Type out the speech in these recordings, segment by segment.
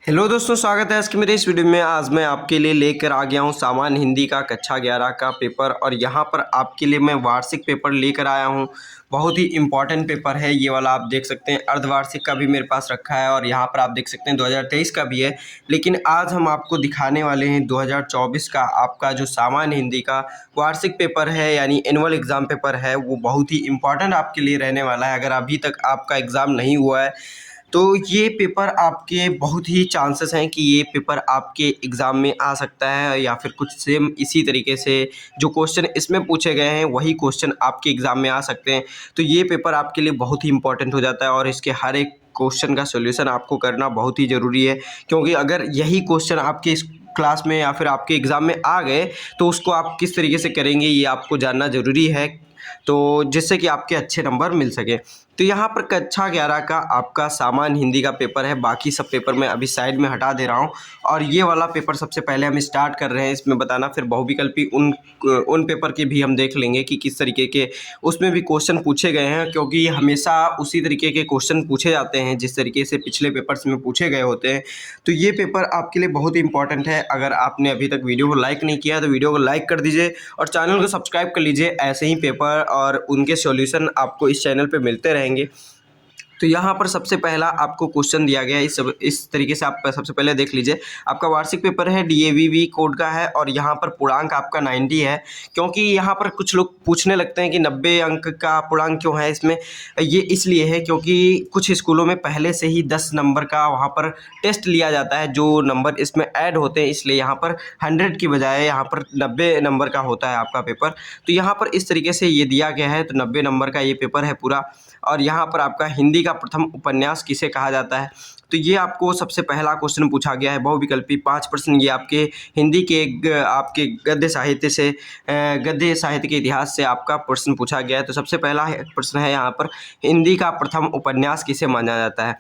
Hello दोस्तों, स्वागत है आज की मेरे इस वीडियो में। आज मैं आपके लिए लेकर आ गया हूं सामान्य हिंदी का कक्षा 11 का पेपर। और यहां पर आपके लिए मैं वार्षिक पेपर लेकर आया हूं। बहुत ही इम्पॉर्टेंट पेपर है ये वाला। आप देख सकते हैं अर्धवार्षिक का भी मेरे पास रखा है और यहां पर आप देख सकते हैं 2023 का भी है। लेकिन आज हम आपको दिखाने वाले हैं 2024 का आपका जो सामान्य हिंदी का वार्षिक पेपर है, यानी एनुअल एग्ज़ाम पेपर है। वो बहुत ही इम्पॉर्टेंट आपके लिए रहने वाला है। अगर अभी तक आपका एग्ज़ाम नहीं हुआ है तो ये पेपर आपके बहुत ही चांसेस हैं कि ये पेपर आपके एग्ज़ाम में आ सकता है, या फिर कुछ सेम इसी तरीके से जो क्वेश्चन इसमें पूछे गए हैं वही क्वेश्चन आपके एग्ज़ाम में आ सकते हैं। तो ये पेपर आपके लिए बहुत ही इम्पोर्टेंट हो जाता है और इसके हर एक क्वेश्चन का सॉल्यूशन आपको करना बहुत ही ज़रूरी है। क्योंकि अगर यही क्वेश्चन आपके इस क्लास में या फिर आपके एग्ज़ाम में आ गए तो उसको आप किस तरीके से करेंगे ये आपको जानना ज़रूरी है, तो जिससे कि आपके अच्छे नंबर मिल सके। तो यहाँ पर कक्षा 11 का आपका सामान्य हिंदी का पेपर है। बाकी सब पेपर मैं अभी साइड में हटा दे रहा हूँ और ये वाला पेपर सबसे पहले हम स्टार्ट कर रहे हैं इसमें बताना। फिर बहुविकल्पी उन पेपर के भी हम देख लेंगे कि किस तरीके के उसमें भी क्वेश्चन पूछे गए हैं, क्योंकि हमेशा उसी तरीके के क्वेश्चन पूछे जाते हैं जिस तरीके से पिछले पेपर्स में पूछे गए होते हैं। तो ये पेपर आपके लिए बहुत ही इंपॉर्टेंट है। अगर आपने अभी तक वीडियो को लाइक नहीं किया तो वीडियो को लाइक कर दीजिए और चैनल को सब्सक्राइब कर लीजिए। ऐसे ही पेपर और उनके सॉल्यूशन आपको इस चैनल पे मिलते रहेंगे। तो यहाँ पर सबसे पहला आपको क्वेश्चन दिया गया है। इस तरीके से आप सबसे पहले देख लीजिए। आपका वार्षिक पेपर है, डीएवीवी कोड का है और यहाँ पर पूर्णांक आपका 90 है। क्योंकि यहाँ पर कुछ लोग पूछने लगते हैं कि 90 अंक का पूर्णांक क्यों है इसमें। ये इसलिए है क्योंकि कुछ स्कूलों में पहले से ही 10 नंबर का वहाँ पर टेस्ट लिया जाता है, जो नंबर इसमें ऐड होते हैं, इसलिए यहाँ पर 100 की बजाय यहाँ पर 90 नंबर का होता है आपका पेपर। तो यहाँ पर इस तरीके से ये दिया गया है। तो 90 नंबर का ये पेपर है पूरा। और यहाँ पर आपका हिंदी का प्रथम उपन्यास किसे कहा जाता है, तो ये आपको सबसे पहला क्वेश्चन पूछा गया है। बहुविकल्पी 5 प्रश्न ये आपके हिंदी के आपके गद्य साहित्य से गद्य साहित्य के इतिहास से आपका प्रश्न पूछा गया है। तो सबसे पहला प्रश्न है यहाँ पर, हिंदी का प्रथम उपन्यास किसे माना जाता है।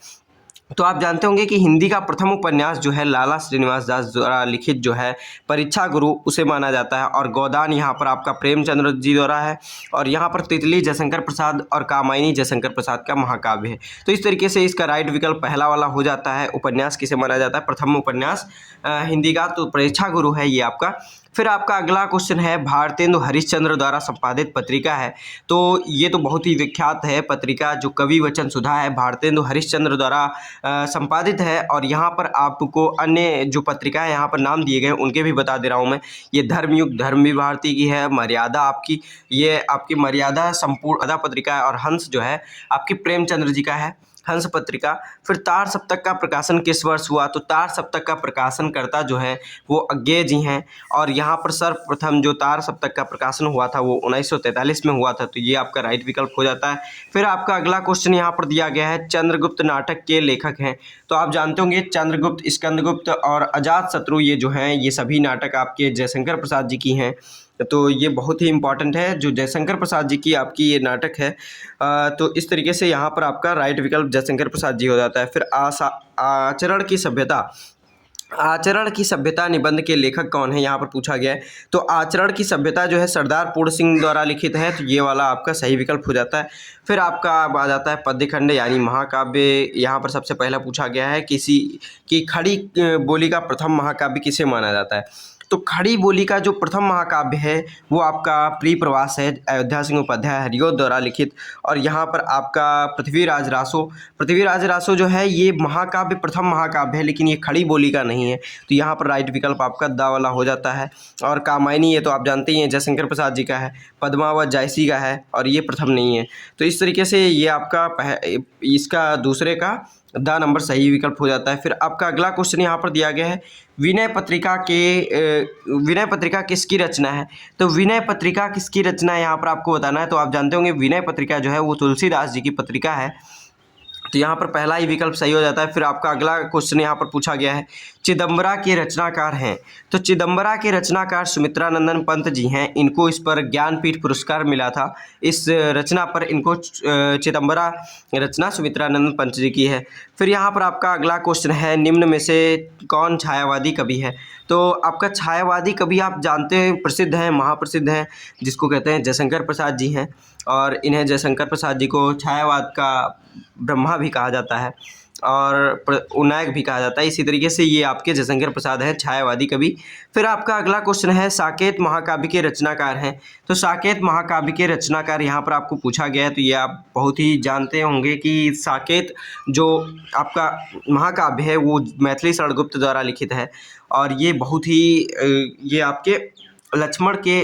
तो आप जानते होंगे कि हिंदी का प्रथम उपन्यास जो है लाला श्रीनिवास दास द्वारा लिखित जो है परीक्षा गुरु, उसे माना जाता है। और गोदान यहाँ पर आपका प्रेमचंद्र जी द्वारा है। और यहाँ पर तितली जयशंकर प्रसाद और कामायनी जयशंकर प्रसाद का महाकाव्य है। तो इस तरीके से इसका राइट विकल्प पहला वाला हो जाता है। उपन्यास किसे माना जाता है, प्रथम उपन्यास हिंदी का, तो परीक्षा गुरु है ये आपका। फिर आपका अगला क्वेश्चन है, भारतेंदु हरिश्चंद्र द्वारा संपादित पत्रिका है। तो ये तो बहुत ही विख्यात है पत्रिका, जो कवि वचन सुधा है, भारतेंदु हरिश्चंद्र द्वारा संपादित है। और यहाँ पर आपको अन्य जो पत्रिका है यहाँ पर नाम दिए गए उनके भी बता दे रहा हूँ मैं। ये धर्मयुग धर्मवीर भारती की है, मर्यादा आपकी, ये आपकी मर्यादा संपूर्ण अदा पत्रिका है। और हंस जो है आपकी प्रेमचंद्र जी का है, हंस पत्रिका। फिर तार सप्तक का प्रकाशन किस वर्ष हुआ, तो तार सप्तक का प्रकाशनकर्ता जो है वो अज्ञेय जी हैं। और यहाँ पर सर्वप्रथम जो तार सप्तक का प्रकाशन हुआ था वो 1943 में हुआ था। तो ये आपका राइट विकल्प हो जाता है। फिर आपका अगला क्वेश्चन यहाँ पर दिया गया है, चंद्रगुप्त नाटक के लेखक हैं। तो आप जानते होंगे चंद्रगुप्त, स्कंदगुप्त और अजातशत्रु ये जो हैं ये सभी नाटक आपके जयशंकर प्रसाद जी की हैं। तो ये बहुत ही इंपॉर्टेंट है, जो जयशंकर प्रसाद जी की आपकी ये नाटक है। तो इस तरीके से यहाँ पर आपका राइट विकल्प जयशंकर प्रसाद जी हो जाता है। फिर आचरण की सभ्यता, आचरण की सभ्यता निबंध के लेखक कौन है, यहाँ पर पूछा गया है। तो आचरण की सभ्यता जो है सरदार पूर्ण सिंह द्वारा लिखित है। तो ये वाला आपका सही विकल्प हो जाता है। फिर आपका अब आ जाता है पद्यखंड यानी महाकाव्य। यहाँ पर सबसे पहला पूछा गया है, किसी की खड़ी बोली का प्रथम महाकाव्य किसे माना जाता है। तो खड़ी बोली का जो प्रथम महाकाव्य है वो आपका प्रिय प्रवास है, अयोध्या सिंह उपाध्याय हरिऔध द्वारा लिखित। और यहाँ पर आपका पृथ्वीराज रासो, पृथ्वीराज रासो जो है ये महाकाव्य प्रथम महाकाव्य है, लेकिन ये खड़ी बोली का नहीं है। तो यहाँ पर राइट विकल्प आपका दा वाला हो जाता है। और कामायनी ये तो आप जानते ही हैं जयशंकर प्रसाद जी का है, पद्मावत जायसी का है और ये प्रथम नहीं है। तो इस तरीके से ये आपका इसका दूसरे का दा नंबर सही विकल्प हो जाता है। फिर आपका अगला क्वेश्चन यहाँ पर दिया गया है, विनय पत्रिका किसकी रचना है। तो विनय पत्रिका किसकी रचना है यहाँ पर आपको बताना है। तो आप जानते होंगे विनय पत्रिका जो है वो तुलसीदास जी की पत्रिका है। तो यहाँ पर पहला ही विकल्प सही हो जाता है। फिर आपका अगला क्वेश्चन यहाँ पर पूछा गया है, चिदंबरा के रचनाकार हैं। तो चिदंबरा के रचनाकार सुमित्रानंदन पंत जी हैं। इनको इस पर ज्ञानपीठ पुरस्कार मिला था। इस रचना पर इनको चिदंबरा रचना सुमित्रानंदन पंत जी की है। फिर यहाँ पर आपका अगला क्वेश्चन है, निम्न में से कौन छायावादी कवि है। तो आपका छायावादी कवि आप जानते हैं प्रसिद्ध हैं, महाप्रसिद्ध हैं, जिसको कहते हैं जयशंकर प्रसाद जी हैं। और इन्हें जयशंकर प्रसाद जी को छायावाद का ब्रह्मा भी कहा जाता है। और उन्नायक भी कहा जाता है। इसी तरीके से ये आपके जयशंकर प्रसाद हैं, छायावादी कवि। फिर आपका अगला क्वेश्चन है, साकेत महाकाव्य के रचनाकार हैं। तो साकेत महाकाव्य के रचनाकार यहाँ पर आपको पूछा गया है, तो ये आप बहुत ही जानते होंगे कि साकेत जो आपका महाकाव्य है वो मैथिली शरणगुप्त द्वारा लिखित है, और ये बहुत ही ये आपके लक्ष्मण के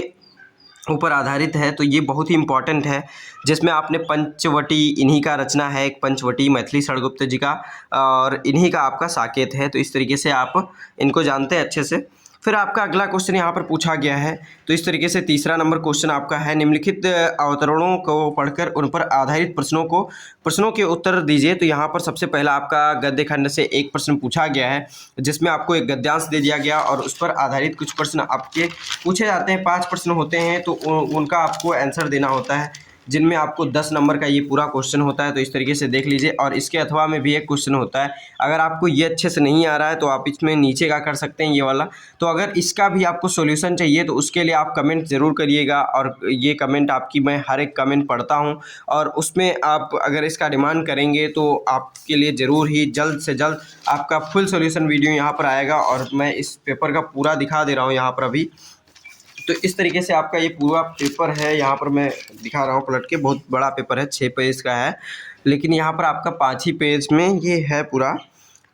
ऊपर आधारित है। तो ये बहुत ही इम्पॉर्टेंट है, जिसमें आपने पंचवटी इन्हीं का रचना है, एक पंचवटी मैथिली शरणगुप्त जी का, और इन्हीं का आपका साकेत है। तो इस तरीके से आप इनको जानते हैं अच्छे से। फिर आपका अगला क्वेश्चन यहाँ पर पूछा गया है, तो इस तरीके से तीसरा नंबर क्वेश्चन आपका है, निम्नलिखित अवतरणों को पढ़कर उन पर आधारित प्रश्नों के उत्तर दीजिए। तो यहाँ पर सबसे पहला आपका गद्य खंड से एक प्रश्न पूछा गया है, जिसमें आपको एक गद्यांश दे दिया गया और उस पर आधारित कुछ प्रश्न आपके पूछे जाते हैं। 5 प्रश्न होते हैं, तो उनका आपको आंसर देना होता है, जिनमें आपको 10 नंबर का ये पूरा क्वेश्चन होता है। तो इस तरीके से देख लीजिए। और इसके अथवा में भी एक क्वेश्चन होता है, अगर आपको ये अच्छे से नहीं आ रहा है तो आप इसमें नीचे का कर सकते हैं, ये वाला। तो अगर इसका भी आपको सॉल्यूशन चाहिए तो उसके लिए आप कमेंट ज़रूर करिएगा, और ये कमेंट आपकी मैं हर एक कमेंट पढ़ता हूँ, और उसमें आप अगर इसका डिमांड करेंगे तो आपके लिए ज़रूर ही जल्द से जल्द आपका फुल सॉल्यूशन वीडियो यहाँ पर आएगा। और मैं इस पेपर का पूरा दिखा दे रहा हूँ यहाँ पर अभी। तो इस तरीके से आपका ये पूरा पेपर है, यहाँ पर मैं दिखा रहा हूँ पलट के। बहुत बड़ा पेपर है, 6 पेज का है, लेकिन यहाँ पर आपका 5 ही पेज में ये है पूरा।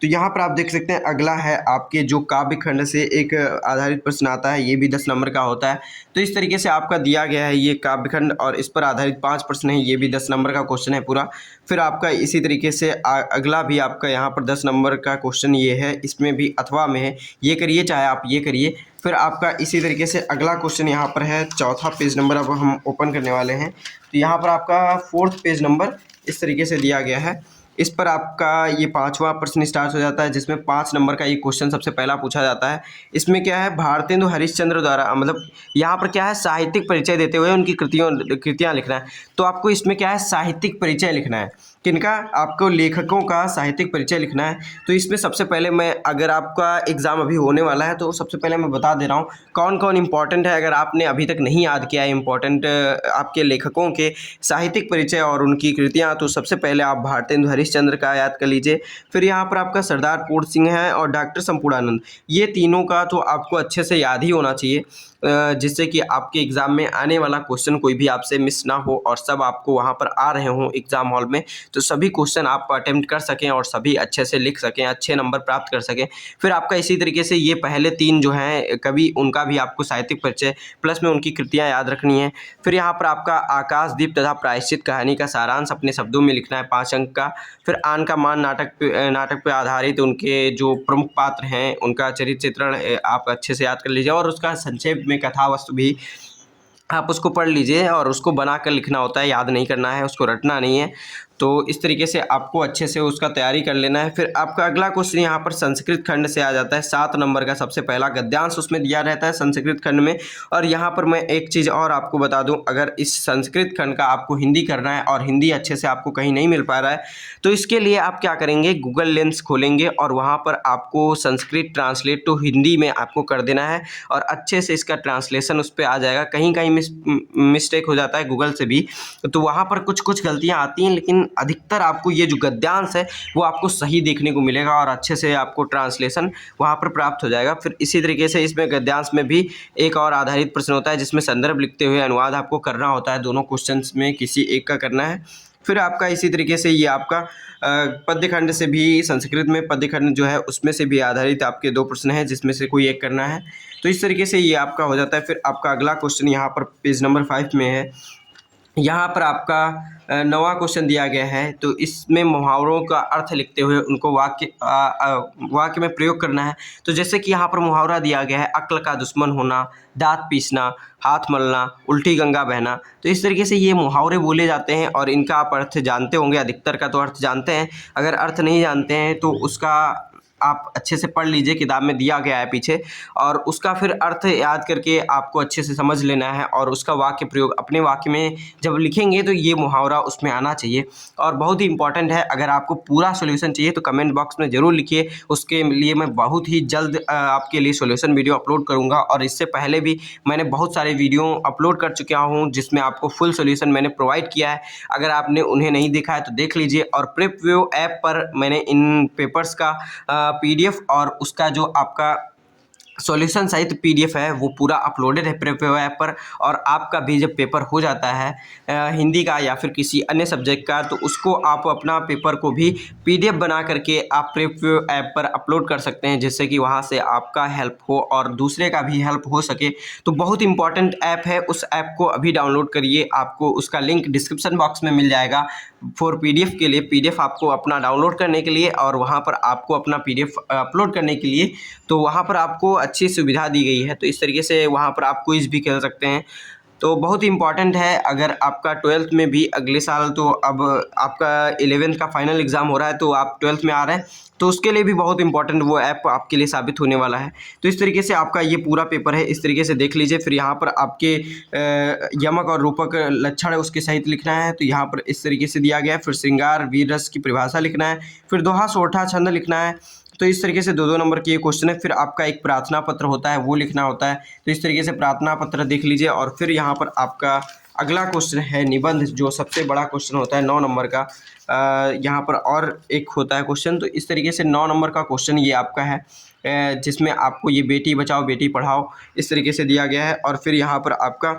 तो यहाँ पर आप देख सकते हैं, अगला है आपके जो काव्य खंड से एक आधारित प्रश्न आता है, ये भी 10 नंबर का होता है। तो इस तरीके से आपका दिया गया है ये काव्य खंड, और इस पर आधारित 5 प्रश्न है, ये भी 10 नंबर का क्वेश्चन है पूरा। फिर आपका इसी तरीके से अगला भी आपका यहाँ पर 10 नंबर का क्वेश्चन ये है, इसमें भी अथवा में है, ये करिए चाहे आप ये करिए। फिर आपका इसी तरीके से अगला क्वेश्चन यहाँ पर है, चौथा पेज नंबर अब हम ओपन करने वाले हैं। तो यहाँ पर आपका 4th पेज नंबर इस तरीके से दिया गया है। इस पर आपका ये 5वां प्रश्न स्टार्ट हो जाता है, जिसमें 5 नंबर का ये क्वेश्चन सबसे पहला पूछा जाता है। इसमें क्या है, भारतेंदु हरिश्चंद्र द्वारा, मतलब यहाँ पर क्या है, साहित्यिक परिचय देते हुए उनकी कृतियाँ लिखना है। तो आपको इसमें क्या है, साहित्यिक परिचय लिखना है। किनका? आपको लेखकों का साहित्यिक परिचय लिखना है। तो इसमें सबसे पहले मैं, अगर आपका एग्ज़ाम अभी होने वाला है तो सबसे पहले मैं बता दे रहा हूँ कौन कौन इंपॉर्टेंट है। अगर आपने अभी तक नहीं याद किया है इंपॉर्टेंट आपके लेखकों के साहित्यिक परिचय और उनकी कृतियाँ, तो सबसे पहले आप भारतेंदु हरिश्चंद्र का याद कर लीजिए। फिर यहाँ पर आपका सरदार पूर्ण सिंह है और डॉक्टर संपूर्णानंद, ये तीनों का तो आपको अच्छे से याद ही होना चाहिए, जिससे कि आपके एग्ज़ाम में आने वाला क्वेश्चन कोई भी आपसे मिस ना हो, और सब आपको वहाँ पर आ रहे हों एग्ज़ाम हॉल में, तो सभी क्वेश्चन आप अटेम्प्ट कर सकें और सभी अच्छे से लिख सकें, अच्छे नंबर प्राप्त कर सकें। फिर आपका इसी तरीके से ये पहले 3 जो हैं कवि, उनका भी आपको साहित्यिक परिचय प्लस में उनकी कृतियाँ याद रखनी है। फिर यहाँ पर आपका आकाशदीप तथा प्रायश्चित कहानी का सारांश अपने शब्दों में लिखना है, 5 अंक का। फिर आन का मान नाटक पे आधारित उनके जो प्रमुख पात्र हैं उनका चरित्र चित्रण आप अच्छे से याद कर लीजिए, और उसका संक्षेप में कथा वस्तु भी आप उसको पढ़ लीजिए, और उसको बना कर लिखना होता है, याद नहीं करना है, उसको रटना नहीं है। तो इस तरीके से आपको अच्छे से उसका तैयारी कर लेना है। फिर आपका अगला क्वेश्चन यहाँ पर संस्कृत खंड से आ जाता है, 7 नंबर का सबसे पहला गद्यांश उसमें दिया रहता है संस्कृत खंड में। और यहाँ पर मैं एक चीज़ और आपको बता दूँ, अगर इस संस्कृत खंड का आपको हिंदी करना है और हिंदी अच्छे से आपको कहीं नहीं मिल पा रहा है, तो इसके लिए आप क्या करेंगे, गूगल लेंस खोलेंगे और वहाँ पर आपको संस्कृत ट्रांसलेट टू हिंदी में आपको कर देना है, और अच्छे से इसका ट्रांसलेशन उस पर आ जाएगा। कहीं कहीं मिस्टेक हो जाता है गूगल से भी, तो वहाँ पर कुछ गलतियाँ आती हैं, लेकिन अधिकतर आपको ये जो गद्यांश है वो आपको सही देखने को मिलेगा, और अच्छे से आपको ट्रांसलेशन वहाँ पर प्राप्त हो जाएगा। फिर इसी तरीके से इसमें गद्यांश में भी एक और आधारित प्रश्न होता है, जिसमें संदर्भ लिखते हुए अनुवाद आपको करना होता है, दोनों क्वेश्चंस में किसी एक का करना है। फिर आपका इसी तरीके से ये आपका पद्य खंड से भी, संस्कृत में पद्य खंड जो है उसमें से भी आधारित आपके 2 प्रश्न हैं, जिसमें से कोई एक करना है। तो इस तरीके से ये आपका हो जाता है। फिर आपका अगला क्वेश्चन यहाँ पर पेज नंबर 5 में है, यहाँ पर आपका 9वां क्वेश्चन दिया गया है। तो इसमें मुहावरों का अर्थ लिखते हुए उनको वाक्य में प्रयोग करना है। तो जैसे कि यहाँ पर मुहावरा दिया गया है, अक्ल का दुश्मन होना, दांत पीसना, हाथ मलना, उल्टी गंगा बहना। तो इस तरीके से ये मुहावरे बोले जाते हैं, और इनका आप अर्थ जानते होंगे, अधिकतर का तो अर्थ जानते हैं। अगर अर्थ नहीं जानते हैं तो उसका आप अच्छे से पढ़ लीजिए, किताब में दिया गया है पीछे, और उसका फिर अर्थ याद करके आपको अच्छे से समझ लेना है और उसका वाक्य प्रयोग अपने वाक्य में जब लिखेंगे तो ये मुहावरा उसमें आना चाहिए। और बहुत ही इंपॉर्टेंट है, अगर आपको पूरा सॉल्यूशन चाहिए तो कमेंट बॉक्स में ज़रूर लिखिए, उसके लिए मैं बहुत ही जल्द आपके लिए सॉल्यूशन वीडियो अपलोड करूँगा। और इससे पहले भी मैंने बहुत सारे वीडियो अपलोड कर चुका हूँ जिसमें आपको फुल सॉल्यूशन मैंने प्रोवाइड किया है। अगर आपने उन्हें नहीं देखा है तो देख लीजिए। और प्रेपव्यू ऐप पर मैंने इन पेपर्स का PDF और उसका जो आपका सॉल्यूशन सहित PDF है वो पूरा अपलोडेड है प्रेपव्यू ऐप पर। और आपका भी जब पेपर हो जाता है हिंदी का या फिर किसी अन्य सब्जेक्ट का, तो उसको आप अपना पेपर को भी PDF बना करके आप प्रेपव्यू ऐप पर अपलोड कर सकते हैं, जिससे कि वहाँ से आपका हेल्प हो और दूसरे का भी हेल्प हो सके। तो बहुत इंपॉर्टेंट ऐप है, उस ऐप को अभी डाउनलोड करिए। आपको उसका लिंक डिस्क्रिप्शन बॉक्स में मिल जाएगा फॉर PDF के लिए। PDF आपको अपना डाउनलोड करने के लिए और वहाँ पर आपको अपना PDF अपलोड करने के लिए, तो वहाँ पर आपको अच्छी सुविधा दी गई है। तो इस तरीके से वहाँ पर आप क्विज़ भी खेल सकते हैं। तो बहुत ही इम्पॉर्टेंट है। अगर आपका 12th में भी अगले साल, तो अब आपका 11th का फाइनल एग्ज़ाम हो रहा है तो आप 12th में आ रहे हैं, तो उसके लिए भी बहुत इंपॉर्टेंट वो ऐप आपके लिए साबित होने वाला है। तो इस तरीके से आपका ये पूरा पेपर है, इस तरीके से देख लीजिए। फिर यहाँ पर आपके यमक और रूपक लक्षण उसके सहित लिखना है, तो यहाँ पर इस तरीके से दिया गया है। फिर श्रृंगार वीर रस की परिभाषा लिखना है, फिर दोहा सोरठा छंद लिखना है। तो इस तरीके से 2-2 नंबर के ये क्वेश्चन है। फिर आपका एक प्रार्थना पत्र होता है, वो लिखना होता है। तो इस तरीके से प्रार्थना पत्र देख लीजिए। और फिर यहाँ पर आपका अगला क्वेश्चन है निबंध, जो सबसे बड़ा क्वेश्चन होता है 9 नंबर का। यहाँ पर और एक होता है क्वेश्चन। तो इस तरीके से 9 नंबर का क्वेश्चन ये आपका है, जिसमें आपको ये बेटी बचाओ बेटी पढ़ाओ इस तरीके से दिया गया है। और फिर यहाँ पर आपका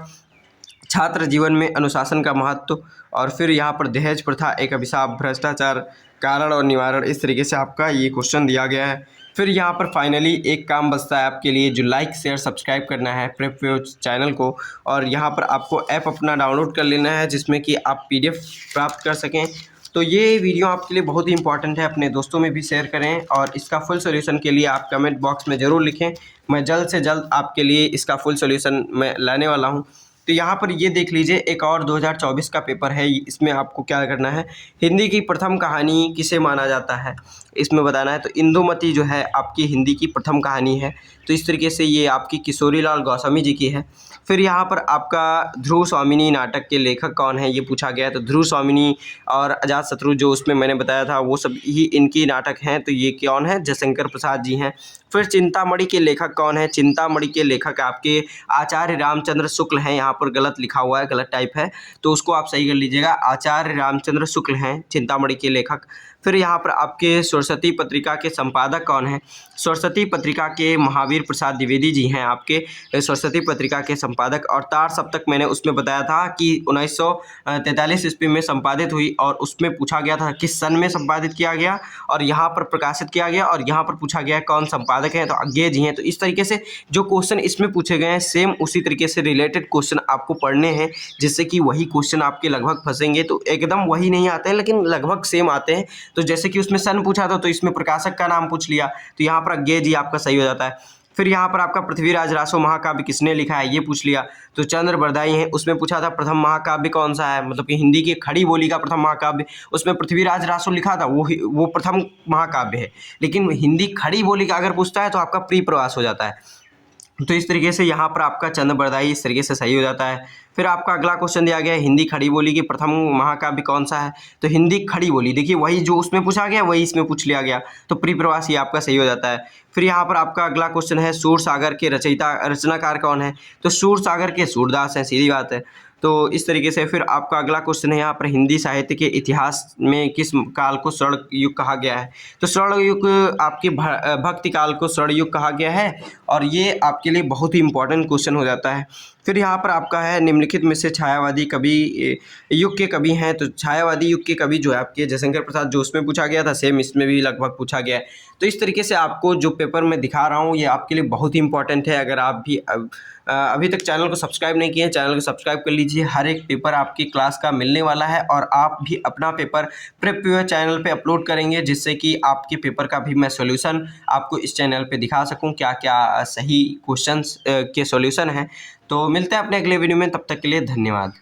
छात्र जीवन में अनुशासन का महत्व, और फिर यहाँ पर दहेज प्रथा एक अभिशाप, भ्रष्टाचार कारण और निवारण, इस तरीके से आपका ये क्वेश्चन दिया गया है। फिर यहाँ पर फाइनली एक काम बचता है आपके लिए, जो लाइक शेयर सब्सक्राइब करना है प्रेपव्यू चैनल को। और यहाँ पर आपको ऐप अपना डाउनलोड कर लेना है, जिसमें कि आप PDF प्राप्त कर सकें। तो ये वीडियो आपके लिए बहुत ही इंपॉर्टेंट है, अपने दोस्तों में भी शेयर करें। और इसका फुल सॉल्यूशन के लिए आप कमेंट बॉक्स में ज़रूर लिखें, मैं जल्द से जल्द आपके लिए इसका फुल सॉल्यूशन मैं लाने वाला हूँ। तो यहाँ पर ये देख लीजिए, एक और 2024 का पेपर है। इसमें आपको क्या करना है, हिंदी की प्रथम कहानी किसे माना जाता है इसमें बताना है। तो इंदुमती जो है आपकी हिंदी की प्रथम कहानी है। तो इस तरीके से ये आपकी किशोरीलाल गोस्वामी जी की है। फिर यहाँ पर आपका ध्रुव स्वामिनी नाटक के लेखक कौन है ये पूछा गया है। तो ध्रुव स्वामिनी और अजातशत्रु जो उसमें मैंने बताया था वो सब ही इनकी नाटक हैं। तो ये कौन है, जयशंकर प्रसाद जी हैं। फिर चिंतामणि के लेखक कौन है, चिंतामणि के लेखक आपके आचार्य रामचंद्र शुक्ल हैं। यहाँ पर गलत लिखा हुआ है, गलत टाइप है, तो उसको आप सही कर लीजिएगा। आचार्य रामचंद्र शुक्ल हैं चिंतामणि के लेखक। फिर यहाँ पर आपके सरस्वती पत्रिका के संपादक कौन हैं, सरस्वती पत्रिका के महावीर प्रसाद द्विवेदी जी हैं आपके सरस्वती पत्रिका के संपादक। और तार सप्तक मैंने उसमें बताया था कि 1943 ईस्वी में संपादित हुई, और उसमें पूछा गया था किस सन में संपादित किया गया और यहाँ पर प्रकाशित किया गया, और यहाँ पर पूछा गया कौन संपादक है, तो अज्ञेय जी हैं। तो इस तरीके से जो क्वेश्चन इसमें पूछे गए हैं सेम उसी तरीके से रिलेटेड क्वेश्चन आपको पढ़ने हैं, जिससे कि वही क्वेश्चन आपके लगभग फंसेंगे। तो एकदम वही नहीं आते हैं, लेकिन लगभग सेम आते हैं। तो जैसे कि उसमें सन पूछा था, तो इसमें प्रकाशक का नाम पूछ लिया, तो यहाँ पर अज्ञेय जी आपका सही हो जाता है। फिर यहाँ पर आपका पृथ्वीराज रासो महाकाव्य किसने लिखा है ये पूछ लिया, तो चंद्र बरदाई हैं। उसमें पूछा था प्रथम महाकाव्य कौन सा है, मतलब कि हिंदी की खड़ी बोली का प्रथम महाकाव्य, उसमें पृथ्वीराज रासो लिखा था, वो प्रथम महाकाव्य है। लेकिन हिंदी खड़ी बोली का अगर पूछता है तो आपका प्री प्रवास हो जाता है। तो इस तरीके से यहाँ पर आपका चंद्र बरदाई इस तरीके से सही हो जाता है। फिर आपका अगला क्वेश्चन दिया गया है, हिंदी खड़ी बोली की प्रथम महाकाव्य कौन सा है, तो हिंदी खड़ी बोली, देखिए वही जो उसमें पूछा गया वही इसमें पूछ लिया गया, तो प्री प्रवास ये आपका सही हो जाता है। फिर यहाँ पर आपका अगला क्वेश्चन है, सूरसागर के रचनाकार कौन है, तो सूरसागर के सूरदास हैं, सीधी बात है। तो इस तरीके से फिर आपका अगला क्वेश्चन है यहाँ पर, हिंदी साहित्य के इतिहास में किस काल को स्वर्ण युग कहा गया है, तो स्वर्ण युग आपके भक्ति काल को स्वर्ण युग कहा गया है। और ये आपके लिए बहुत ही इंपॉर्टेंट क्वेश्चन हो जाता है। फिर यहाँ पर आपका है, निम्नलिखित में से छायावादी कवि युग के कवि हैं, तो छायावादी युग के कवि जो है आपके जयशंकर प्रसाद, जो उसमें पूछा गया था सेम इसमें भी लगभग पूछा गया है। तो इस तरीके से आपको जो पेपर मैं दिखा रहा हूँ ये आपके लिए बहुत ही इंपॉर्टेंट है। अगर आप भी अभी तक चैनल को सब्सक्राइब नहीं किए हैं, चैनल को सब्सक्राइब कर लीजिए। हर एक पेपर आपकी क्लास का मिलने वाला है, और आप भी अपना पेपर प्रेपव्यू चैनल पे अपलोड करेंगे, जिससे कि आपके पेपर का भी मैं सॉल्यूशन आपको इस चैनल पे दिखा सकूं, क्या क्या सही क्वेश्चंस के सॉल्यूशन हैं। तो मिलते हैं अपने अगले वीडियो में, तब तक के लिए धन्यवाद।